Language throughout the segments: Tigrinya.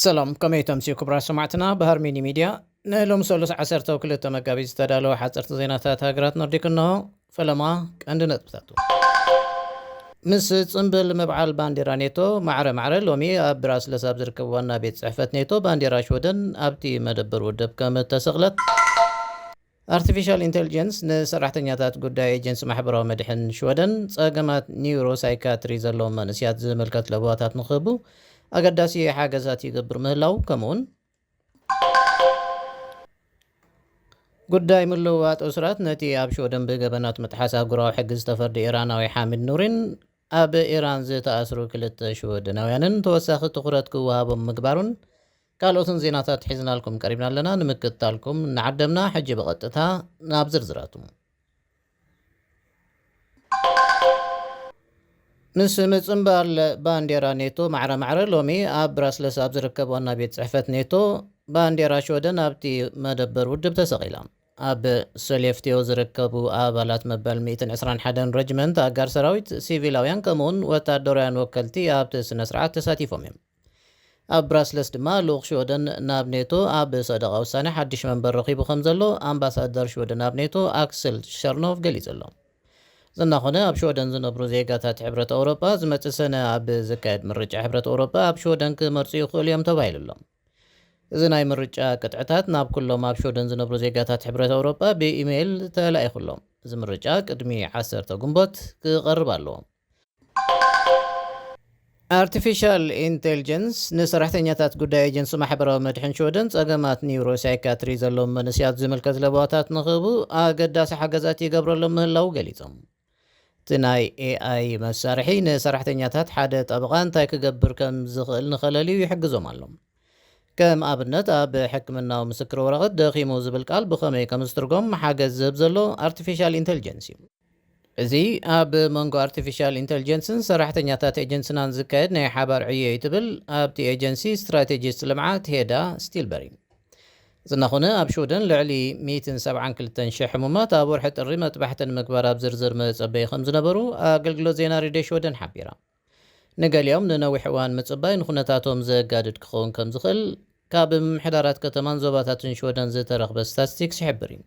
سلام كمي تمسي كبرى سمعتنا بهرميني ميديا نهلم سولس عسرته وكل مقابيز تدالو حصرت زيناتات هاجرات نرديك انه فلما عندنا تبتاتو مس صنبل مبعال بانديرا نيتو معرة لومي ابراس لساب زركبوانا بيت صحفت نيتو بانديرا شودن ابتي مدبر ودب كم تسغلت artificial intelligence ንሰራሕተኛታት ጉዳይ ኤጀንሲ ማሕበራዊ መድሕን ሽወደን ጸገማት ኒውሮ ሳይካትሪ ዘለዎም መንስያት ዝምልከት ለቦታት ንኽቡ ኣገዳሲ ሓገዛት ይገብር ምህላው ከምኡን ጉዳይ ምልውዋጥ እስራት ነቲ ኣብ ሽወደን ብገበናት ምትሓስ ኣህጉራዊ ሕጊ ዝተፈርዲ ኢራናዊ ሓሚድ ኑሪን ኣብ ኢራን ዝተኣስሩ ክልተ ሽወደናውያንን ተወሳኺ ትኹረት ክወሃቦም ምግባሩን ካልኦትን ዜናታት ሒዝናልኩም ቀሪብና ኣለና ንምክትታልኩም ንዓደምና ሕጂ በቐጥታ ናብ ዝርዝራቱ ምስ ምጽምባል ባንዴራ ኔቶ ማዕረ ሎሚ ኣብ ብራስለስ ኣብ ዝርከብ ዋና ቤት ጽሕፈት ኔቶ ባንዴራ ሽወደን ኣብቲ መደበር ውድብ ተሰቒላ ኣብ ሶሌፍቴዮ ዝርከቡ ኣባላት መበል 121 ረጅመንት ኣጋር ሰራዊት ሲቪላውያን ከምኡን ወታደራውያን ወከልቲ ኣብቲ ስነ ስርዓት ተሳቲፎም እዮም ኣብ ብራስለስ ድማ ልኡኽ ሽወደን ናብ ኔቶ ኣብ ሰደቓ ውሳነ ሓድሽ መንበር ረኺቡ ከም ዘሎ ኣምባሳደር ሽወደን ኣብ ኔቶ ኣክሰል ሸርኖቭ ገሊጹ ኣሎ ዝናኾነ ኣብ ሽወደን ዝነብሩ ዜጋታት ሕብረት ኣውሮጳ ዝመጽእ ሰነ ኣብ ዝካየድ ምርጫ ሕብረት ኣውሮጳ ኣብ ሽወደን ክመርጹ ይኽእሉ እዮም ተባሂሉሎም እዚ ናይ ምርጫ ቅጥዕታት ናብ ኩሎም ኣብ ሽወደን ዝነብሩ ዜጋታት ሕብረት ኣውሮጳ ብኢሜይል ተላኢኹሎም እዚ ምርጫ ቅድሚ 10 ጉንቦት ክቐርብ ኣለዎ artificial intelligence ንሰራሕተኛታት ጉዳይ ኤጀንሲ ማሕበራዊ መድሕን ሽወደን ጸገማት ኒውሮ ሳይካትሪ ዘለዎም መንስያት ዝምልከት ለቦታት ንኽቡ ኣገዳሲ ሓገዛት ይገብረሎም ምህላው ገሊፆም እቲ ናይ ኤኣይ መሳርሒ ንሰራሕተኛታት ሓደ ጠበቓ እንታይ ክገብር ከም ዝኽእል ንኸለልዩ ይሕግዞም ኣሎ ከም ኣብነት ኣብ ሕክምናዊ ምስክር ወረቐት ደኺሙ ዝብል ቃል ብኸመይ ከም ዝትርጎም ሓገዝ ዝህብ ዘሎ artificial intelligence እዩ እዚ ኣብ መንጎ artificial intelligenceን ሰራሕተኛታት ኤጀንሲናን ዝካየድ ናይ ሓባር ዕዮ ይትብል ኣብቲ ኤጀንሲ ስትራቴጂስት ልምዓት ሄዳ ስቲልበሪ ዝናኾነ ኣብ ሽወደን ልዕሊ 172,000 ሕሙማት ኣብ ወርሒ ጥሪ መጥባሕትን ምግባር ኣብ ዝርዝር መጸበይ ከም ዝነበሩ ኣገልግሎት ዜና ሬድዮ ሽወደን ሓቢራ ንገሊኦም ንነዊሕ እዋን ምጽባይ ንኹነታቶም ዘጋድድ ክኸውን ከም ዝኽእል ካብ ምምሕዳራት ከተማን ዞባታትን ሽወደን ዝተረኽበ ስታቲስቲክስ ይሕብር እዩ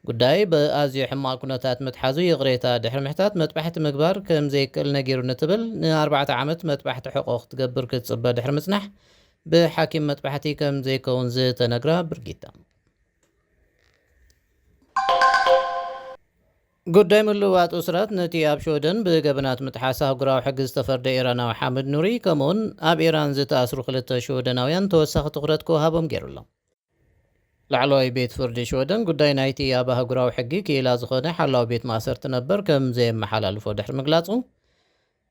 ጉዳይ በኣዝዩ ሕማቅ ኩነታት መትሓዙ የቕሬታ ድሕሪ ምሕታት መጥባሕቲ ምግባር ከም ዘይክእል ነጊሩ ንትብል ን4 ዓመት መጥባሕቲ ሕቆቕ ትገብር ክትጽበ ድሕሪ ምጽናሕ ብሓኪም መጥባሕቲ ከም ዘይከውን ዝተነግራ ብርጊታ ጉዳይ ምልውዋጥ እስራት ነቲ ኣብ ሽወደን ብገበናት ምትሓስ ኣህጉራዊ ሕጊ ዝተፈርደ ኢራናዊ ሓሚድ ኑሪ ከምኡን ኣብ ኢራን ዝተኣስሩ ክልተ ሽወደናውያን ተወሳኺ ትኹረት ክወሃቦም ገይሩሎም ላዕለዋይ ቤት ፍርዲ ሽወደን ጉዳይ ናይቲ ኣብ ኣህጉራዊ ሕጊ ክኢላ ዝኾነ ሓላዊ ቤት ማእሰርቲ ነበር ከም ዘየመሓላልፎ ድሕሪ ምግላጹ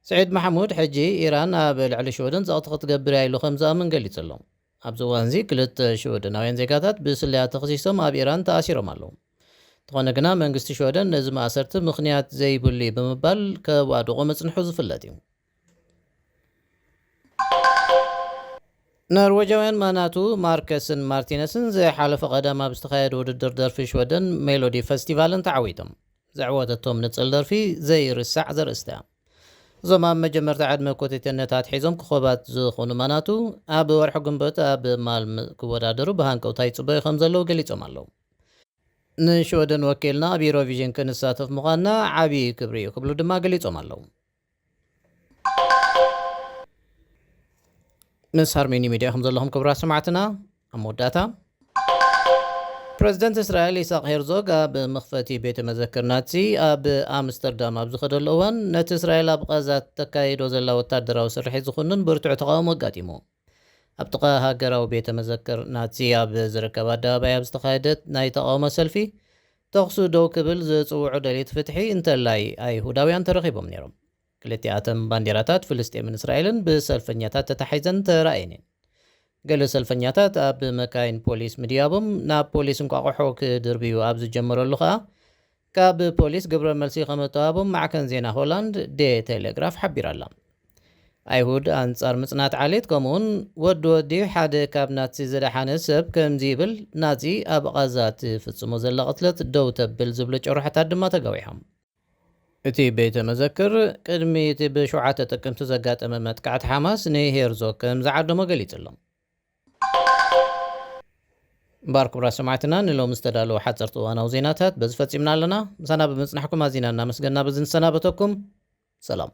ስዒድ ማሕሙድ ሕጂ ኢራን ኣብ ልዕሊ ሽወደን ጸቕቲ ክትገብር ኢሉ ከም ዝኣምን ገሊጹ ኣሎ ኣብዚ እዋን እዚ ክልተ ሽወደናውያን ዜጋታት ብስልያ ተኸሲሶም ኣብ ኢራን ተኣሲሮም ኣለዉ እንተኾነ ግና መንግስቲ ሽወደን ነዚ ማእሰርቲ ምኽንያት ዘይብሉ ብምባል ከዋድቆ መጽንሑ ዝፍለጥ እዩ ኖርዌጃውያን ማናቱ ማርከስን ማርቲነስን ዝሓለፈ ቀዳማ ኣብ ዝተኻየደ ውድድር ደርፊ ሽወደን ሜሎዲ ፌስቲቫልን ተዓዊቶም ዘዕወተቶም ንጽል ደርፊ ዘይርሳዕ ዘርእስታ እዞም ኣብ መጀመርታ ዕድመ ኮቴትነታት ሒዞም ክኾባት ዝኾኑ ማናቱ ኣብ ወርሒ ጉንበት ኣብ ማልም ክወዳደሩ ብሃንቀውታ ይጽበዩ ከም ዘለዉ ገሊጾም ኣለዉ ንሽወደን ወኪልና ኣብ ዩሮቪዥን ክንሳተፍ ምዃንና ዓብዪ ክብሪ እዩ ክብሉ ድማ ገሊጾም ኣለዉ ምስ ሃርሜኒ ሚድያ ከም ዘለኹም ክብራ ሰማዕትና ኣብ መወዳእታ ፕረዚደንት እስራኤል ኢሳቅ ሄርዞግ ኣብ መኽፈቲ ቤተ መዘክር ናዚ ኣብ ኣምስተርዳም ኣብ ዝኸደሉ እዋን ነቲ እስራኤል ኣብ ቃዛ ተካይዶ ዘላ ወታደራዊ ስርሒት ዝኹንን ብርቱዕ ተቃውሞ ኣጋጢሙ ኣብ ጥቓ ሃገራዊ ቤተ መዘክር ናዚ ኣብ ዝርከብ ኣደባባይ ኣብ ዝተኻየደት ናይ ተቃውሞ ሰልፊ ተኽሱ ደው ክብል ዝጽውዑ ደሊት ፍትሒ እንተላይ ኣይሁዳውያን ተረኺቦም ነይሮም ክልቲኣተን ባንዴራታት ፍልስጤምን እስራኤልን ብሰልፈኛታት ተታሒዘን ተራእየን ገለ ሰልፈኛታት ኣብ መካይን ፖሊስ ምድያቦም ናብ ፖሊስ እንቋቑሖ ክድርብዩ ኣብ ዝጀመረሉ ከዓ ካብ ፖሊስ ግብረ መልሲ ከመተዋቦም ማዕከን ዜና ሆላንድ ዴ ቴሌግራፍ ሓቢራ ኣላ ኣይሁድ ኣንጻር ምጽናት ዓሌት ከምኡን ወዲ ሓደ ካብ ናዚ ዝደሓነ ሰብ ከምዚ ይብል ናዚ ኣብ ቃዛ ትፍጽሞ ዘላ ቅትለት ደው ተብል ዝብሉ ጭርሖታት ድማ ተጋዊሖም እቲ ቤተ መዘክር ቅድሚ እቲ ብ7 ጥቅምቲ ዘጋጠመ መጥቃዕቲ ሓማስ ንሄርዞግ ከም ዝዓደሞ ገሊጹ ኣሎ እምበር ክቡራት ሰማዕትና ንሎም ዝተዳለወ ሓፀርቲ እዋናዊ ዜናታት በዚ ፈፂምና ኣለና። ምሳና ብምፅናሕኩም ኣዚና እናመስገና በዚ ንሰናበተኩም ሰላም